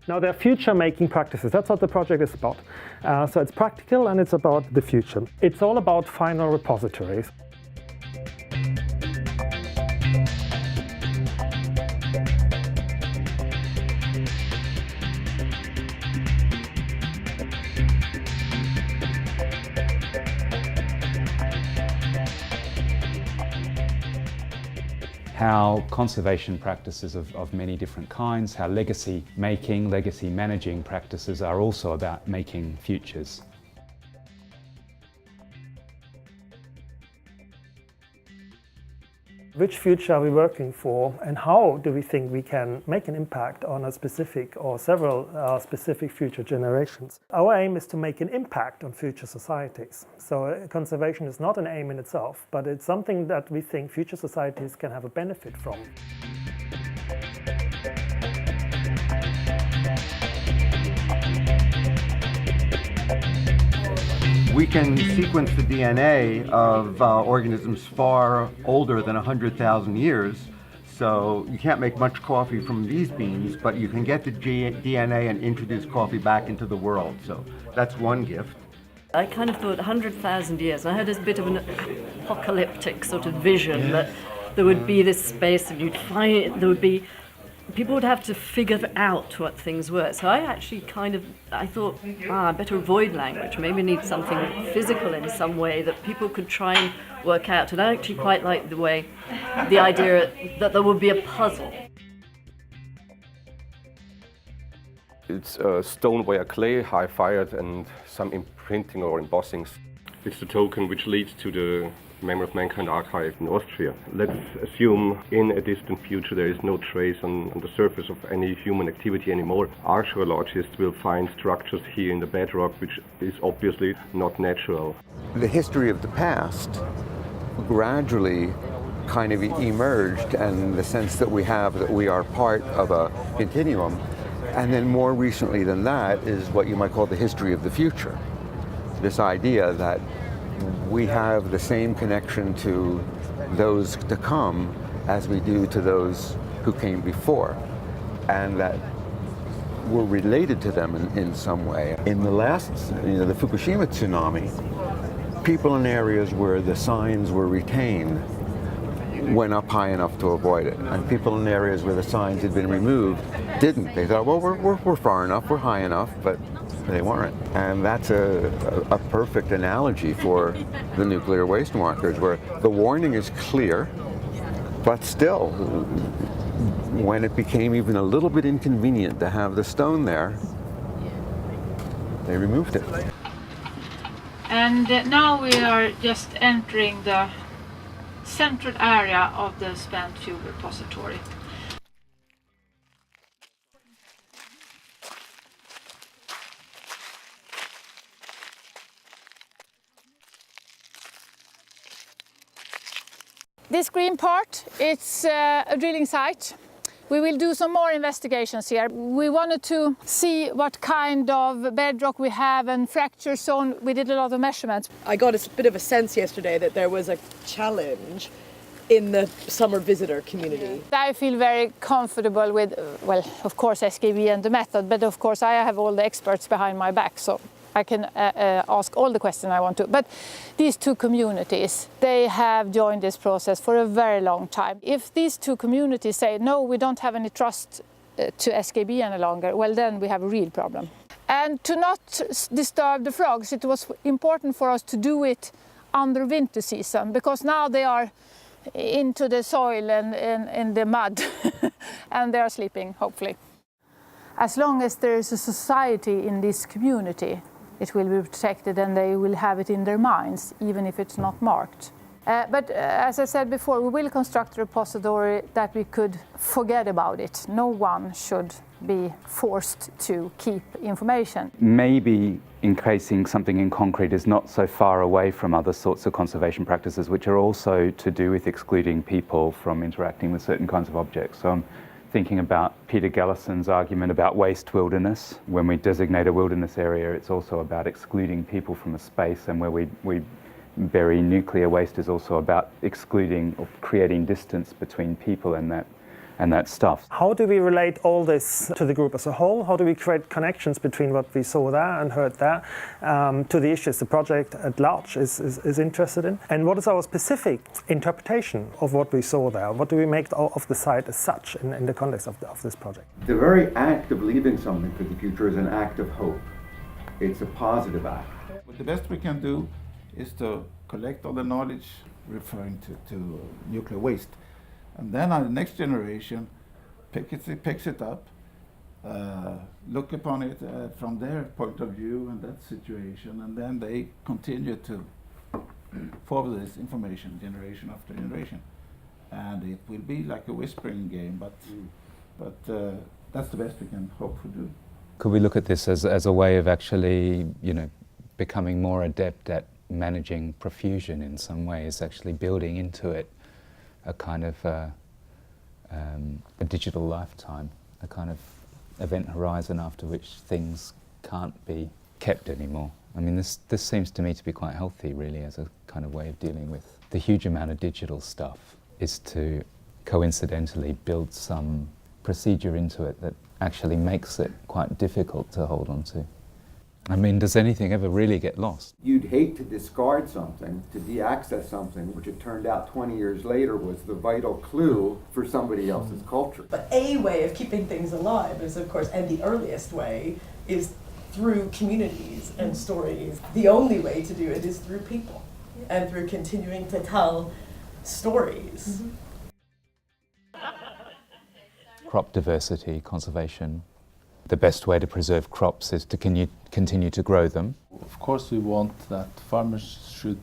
Now they're future-making practices. That's what the project is about. So it's practical and it's about the future. It's all about final repositories. How conservation practices of many different kinds, how legacy making, legacy managing practices are also about making futures. Which future are we working for, and how do we think we can make an impact on a specific or several specific future generations? Our aim is to make an impact on future societies. So conservation is not an aim in itself, but it's something that we think future societies can have a benefit from. We can sequence the DNA of organisms far older than 100,000 years, so you can't make much coffee from these beans, but you can get the DNA and introduce coffee back into the world, so that's one gift. I kind of thought 100,000 years. I had this bit of an apocalyptic sort of vision that there would be this space and you'd find it, there would be people would have to figure out what things were. So I actually I thought, I better avoid language, maybe need something physical in some way that people could try and work out. And I actually quite like the idea that there would be a puzzle. It's stoneware clay, high fired, and some imprinting or embossings. It's the token which leads to the Memory of Mankind archive in Austria. Let's assume in a distant future there is no trace on the surface of any human activity anymore. Archaeologists will find structures here in the bedrock which is obviously not natural. The history of the past gradually kind of emerged, and the sense that we have that we are part of a continuum. And then more recently than that is what you might call the history of the future. This idea that we have the same connection to those to come as we do to those who came before, and that we're related to them in some way. In the last, the Fukushima tsunami, people in areas where the signs were retained went up high enough to avoid it, and people in areas where the signs had been removed didn't. They thought, well, we're far enough, we're high enough, but they weren't. And that's a perfect analogy for the nuclear waste markers, where the warning is clear, but still, when it became even a little bit inconvenient to have the stone there, they removed it. And now we are just entering the central area of the spent fuel repository. This green part, it's a drilling site. We will do some more investigations here. We wanted to see what kind of bedrock we have and fracture zone. We did a lot of measurements. I got a bit of a sense yesterday that there was a challenge in the summer visitor community. I feel very comfortable with, well, of course SKB and the method, but of course I have all the experts behind my back, so I can ask all the questions I want to. But these two communities, they have joined this process for a very long time. If these two communities say, no, we don't have any trust to SKB any longer, well, then we have a real problem. And to not disturb the frogs, it was important for us to do it under winter season, because now they are into the soil and in the mud and they are sleeping, hopefully. As long as there is a society in this community, it will be protected and they will have it in their minds, even if it's not marked. But as I said before, we will construct a repository that we could forget about it. No one should be forced to keep information. Maybe encasing something in concrete is not so far away from other sorts of conservation practices, which are also to do with excluding people from interacting with certain kinds of objects. So I'm thinking about Peter Gallison's argument about waste wilderness. When we designate a wilderness area, it's also about excluding people from a space, and where we bury nuclear waste is also about excluding or creating distance between people and that and that stuff. How do we relate all this to the group as a whole? How do we create connections between what we saw there and heard there to the issues the project at large is interested in? And what is our specific interpretation of what we saw there? What do we make of the site as such in the context of this project? The very act of leaving something for the future is an act of hope. It's a positive act. But the best we can do is to collect all the knowledge referring to nuclear waste. And then the next generation picks it up, look upon it from their point of view and that situation, and then they continue to forward this information generation after generation. And it will be like a whispering game, but that's the best we can hope to do. Could we look at this as a way of actually, becoming more adept at managing profusion in some ways, actually building into it a kind of a digital lifetime, a kind of event horizon after which things can't be kept anymore. I mean, this seems to me to be quite healthy, really, as a kind of way of dealing with the huge amount of digital stuff, is to coincidentally build some procedure into it that actually makes it quite difficult to hold on to. I mean, does anything ever really get lost? You'd hate to discard something, to de-access something, which it turned out 20 years later was the vital clue for somebody else's culture. But a way of keeping things alive is, of course, and the earliest way, is through communities and stories. The only way to do it is through people and through continuing to tell stories. Crop diversity, conservation. The best way to preserve crops is to continue to grow them. Of course, we want that farmers should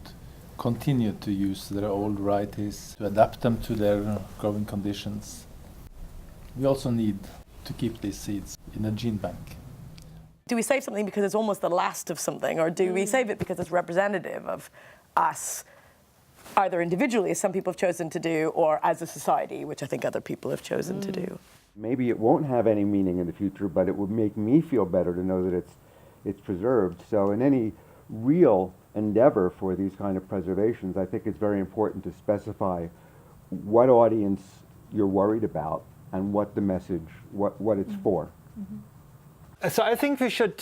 continue to use their old varieties, to adapt them to their growing conditions. We also need to keep these seeds in a gene bank. Do we save something because it's almost the last of something, or do we save it because it's representative of us, either individually, as some people have chosen to do, or as a society, which I think other people have chosen to do? Maybe it won't have any meaning in the future, but it would make me feel better to know that it's preserved. So in any real endeavor for these kind of preservations, I think it's very important to specify what audience you're worried about and what the message, what it's for. So I think we should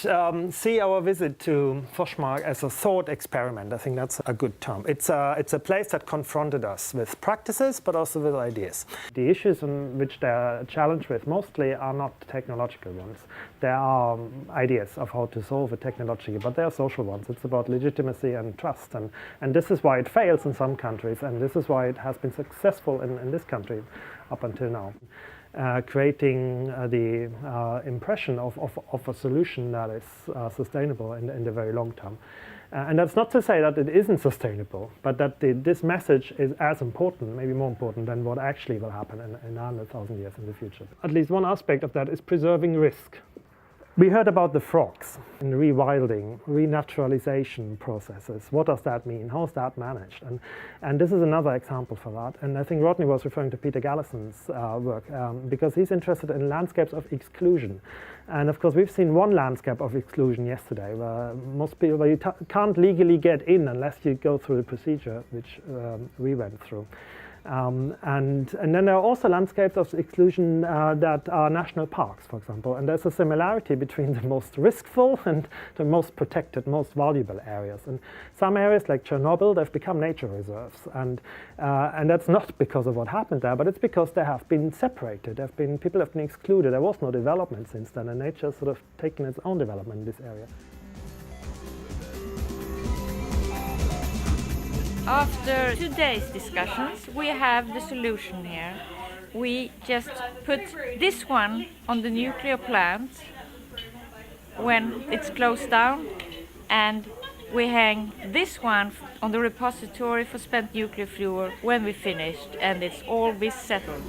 see our visit to Forsmark as a thought experiment. I think that's a good term. It's a place that confronted us with practices, but also with ideas. The issues in which they're challenged with mostly are not technological ones. There are ideas of how to solve it technologically, but they are social ones. It's about legitimacy and trust. And this is why it fails in some countries, and this is why it has been successful in this country up until now. Creating the impression of a solution that is sustainable in the very long term. And that's not to say that it isn't sustainable, but that this message is as important, maybe more important, than what actually will happen in 100,000 years in the future. At least one aspect of that is preserving risk. We heard about the frogs and rewilding, renaturalization processes. What does that mean? How is that managed? And this is another example for that. And I think Rodney was referring to Peter Gallison's work because he's interested in landscapes of exclusion. And of course, we've seen one landscape of exclusion yesterday where you can't legally get in unless you go through the procedure which we went through. And then there are also landscapes of exclusion that are national parks, for example. And there's a similarity between the most riskful and the most protected, most valuable areas. And some areas like Chernobyl, they've become nature reserves. And that's not because of what happened there, but it's because they have been separated. People have been excluded. There was no development since then, and nature's sort of taken its own development in this area. After today's discussions, we have the solution here. We just put this one on the nuclear plant when it's closed down, and we hang this one on the repository for spent nuclear fuel when we finished, and it's all be settled.